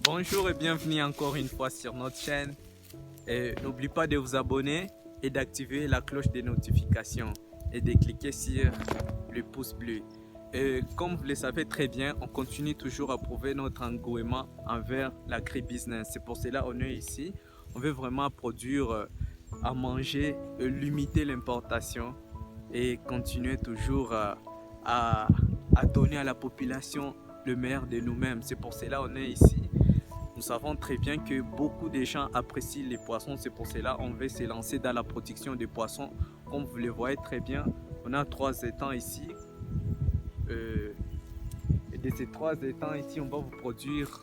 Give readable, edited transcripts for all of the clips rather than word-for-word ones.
Bonjour et bienvenue encore une fois sur notre chaîne. Et n'oubliez pas de vous abonner et d'activer la cloche des notifications et de cliquer sur le pouce bleu. Et comme vous le savez très bien, on continue toujours à prouver notre engouement envers l'agribusiness. C'est pour cela qu'on est ici. On veut vraiment produire à manger, limiter l'importation et continuer toujours à donner à la population le meilleur de nous-mêmes. C'est pour cela qu'on est ici. Nous savons très bien que beaucoup de gens apprécient les poissons, c'est pour cela qu'on veut se lancer dans la production des poissons. Comme vous le voyez très bien, on a 3 étangs ici. Et de ces 3 étangs ici, on va vous produire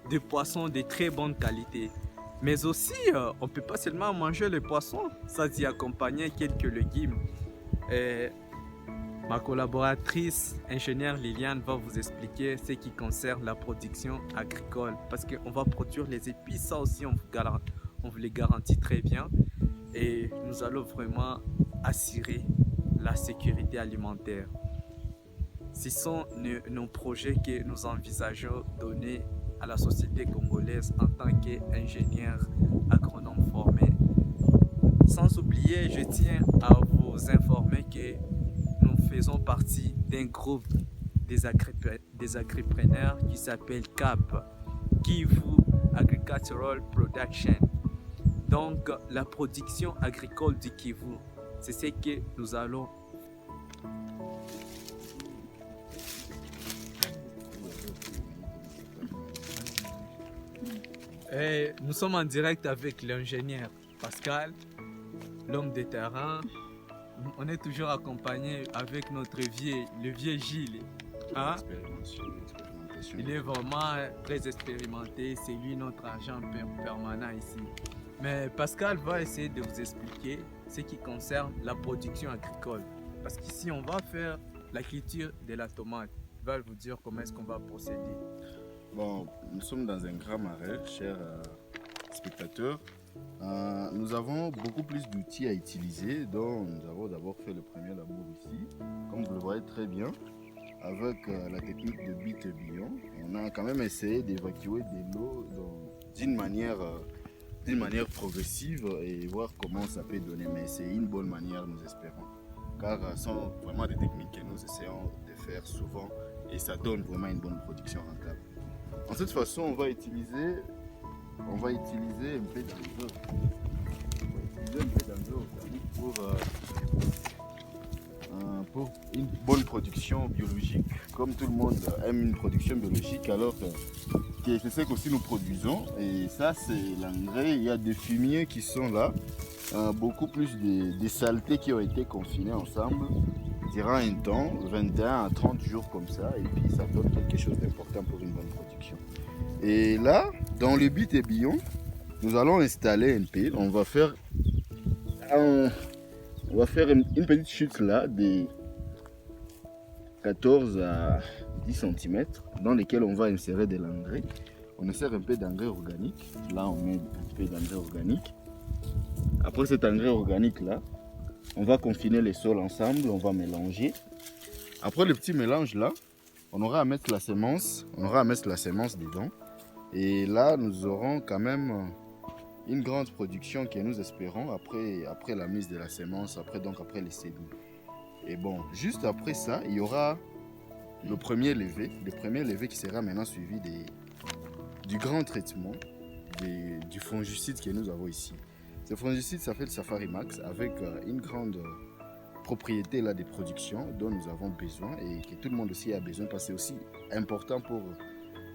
des poissons de très bonne qualité. Mais aussi, on ne peut pas seulement manger les poissons, ça d'y accompagner quelques légumes. Et ma collaboratrice, ingénieure Liliane, va vous expliquer ce qui concerne la production agricole. Parce qu'on va produire les épices, ça aussi on vous les garantit très bien. Et nous allons vraiment assurer la sécurité alimentaire. Ce sont nos projets que nous envisageons donner à la société congolaise en tant qu'ingénieur agronome formé. Sans oublier, je tiens à vous informer que nous faisons partie d'un groupe des agripreneurs qui s'appelle CAP, Kivu Agricultural Production. Donc, la production agricole du Kivu, c'est ce que nous allons. Et nous sommes en direct avec l'ingénieur Pascal, l'homme de terrain. On est toujours accompagné avec notre le vieux Gilles. Hein? Il est vraiment très expérimenté, c'est lui notre agent permanent ici. Mais Pascal va essayer de vous expliquer ce qui concerne la production agricole. Parce qu'ici, on va faire la culture de la tomate. Il va vous dire comment est-ce qu'on va procéder. Bon, nous sommes dans un grand marais, chers spectateurs. Nous avons beaucoup plus d'outils à utiliser, donc nous avons d'abord fait le premier labour ici, comme vous le voyez très bien, avec la technique de bit et billon. On a quand même essayé d'évacuer de l'eau d'une manière progressive et voir comment ça peut donner, mais c'est une bonne manière, nous espérons, car ce sont vraiment des techniques que nous essayons de faire souvent et ça donne vraiment une bonne production rentable. En cette façon, on va utiliser un peu d'engrais. Pour une bonne production biologique. Comme tout le monde aime une production biologique, alors que c'est ce qu'aussi nous produisons. Et ça, c'est l'engrais. Il y a des fumiers qui sont là. Beaucoup plus de saletés qui ont été confinées ensemble durant un temps, 21 à 30 jours comme ça. Et puis ça donne quelque chose d'important pour une bonne production. Et là, dans le bit et billon, nous allons installer un pile. On va faire une petite chute là de 14 à 10 cm dans lesquels on va insérer de l'engrais. On insère un peu d'engrais organique. Là, on met un peu d'engrais organique. Après cet engrais organique là, on va confiner les sols ensemble, on va mélanger. Après le petit mélange là, on aura à mettre la semence, dedans. Et là, nous aurons quand même une grande production que nous espérons après la mise de la semence, après les semis. Et bon, juste après ça, il y aura le premier levé qui sera maintenant suivi du grand traitement du fongicide que nous avons ici. Ce fongicide s'appelle Safari Max avec une grande propriété là de production dont nous avons besoin et que tout le monde aussi a besoin parce que c'est aussi important pour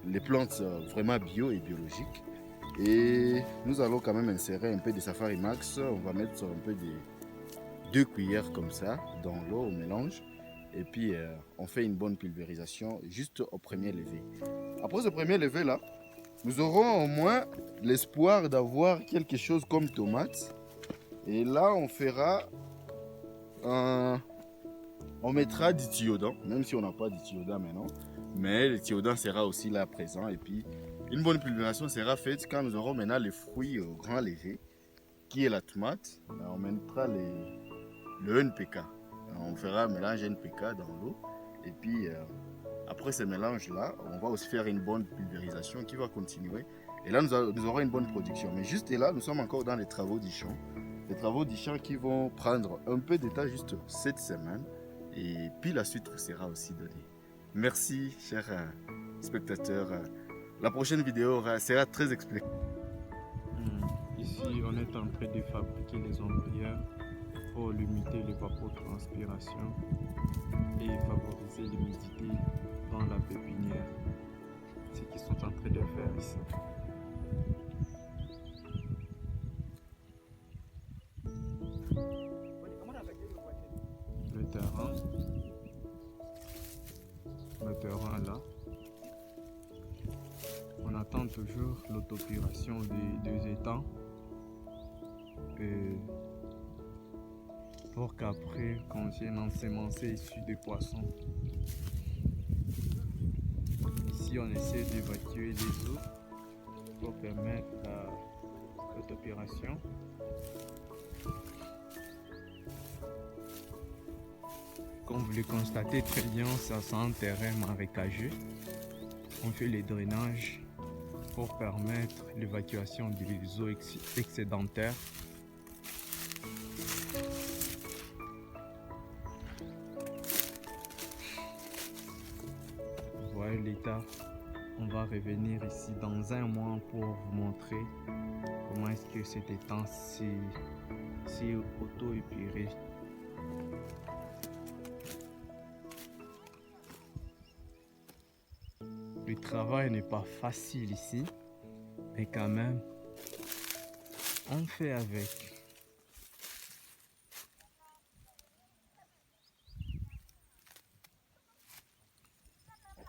les plantes vraiment bio et biologiques. Et nous allons quand même insérer un peu de Safari Max. On va mettre un peu de 2 cuillères comme ça dans l'eau au mélange. Et puis on fait une bonne pulvérisation juste au premier levé. Après ce premier levé là, nous aurons au moins l'espoir d'avoir quelque chose comme tomate. Et là on fera on mettra du thiodan, même si on n'a pas du thiodan maintenant. Mais le thiodan sera aussi là présent. Et puis une bonne pulvérisation sera faite quand nous aurons maintenant les fruits au grand léger, qui est la tomate. Là, on mettra le NPK. On fera un mélange NPK dans l'eau. Et puis Après ce mélange-là, on va aussi faire une bonne pulvérisation qui va continuer. Et là, nous aurons une bonne production. Mais juste là, nous sommes encore dans les travaux du champ. Les travaux du champ qui vont prendre un peu de temps, juste cette semaine. Et puis la suite sera aussi donnée. Merci, chers spectateurs. La prochaine vidéo sera très expliquée. Ici, on est en train de fabriquer les ombrières pour limiter l'évapotranspiration et favoriser l'humidité dans la pépinière. C'est ce qu'ils sont en train de faire ici. Le terrain là. On attend toujours l'autopuration des 2 étangs pour qu'après qu'on vienne ensemencer issus des poissons. Ici on essaie d'évacuer les eaux pour permettre l'autopuration. Comme vous le constatez très bien, ça sent un terrain marécageux. On fait les drainages pour permettre l'évacuation des eaux excédentaires. Vous voyez l'état. On va revenir ici dans un mois pour vous montrer comment est-ce que cet étang s'est auto-épuré. Le travail n'est pas facile ici, mais quand même, on fait avec.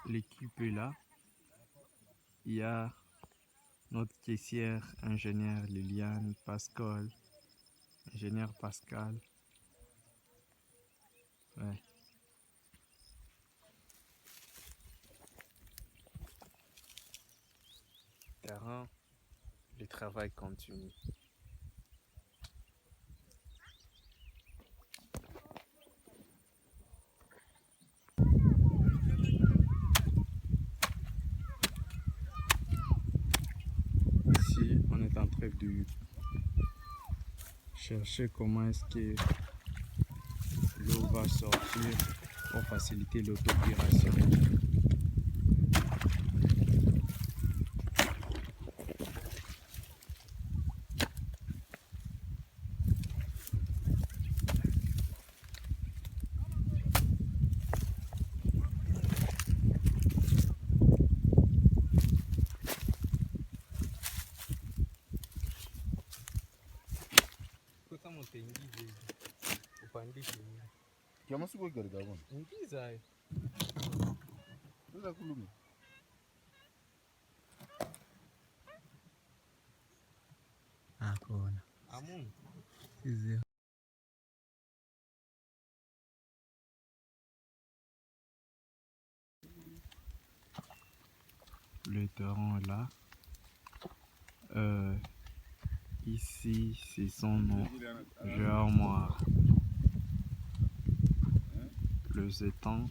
L'équipe est là. Il y a notre caissière, ingénieur Liliane, Pascal, ingénieur Pascal. Ouais. Terrain, le travail continue. Ici, on est en train de chercher comment est-ce que l'eau va sortir pour faciliter l'autopuration. Le terrain est là. Ici, c'est son nom, Géormoire. Les étangs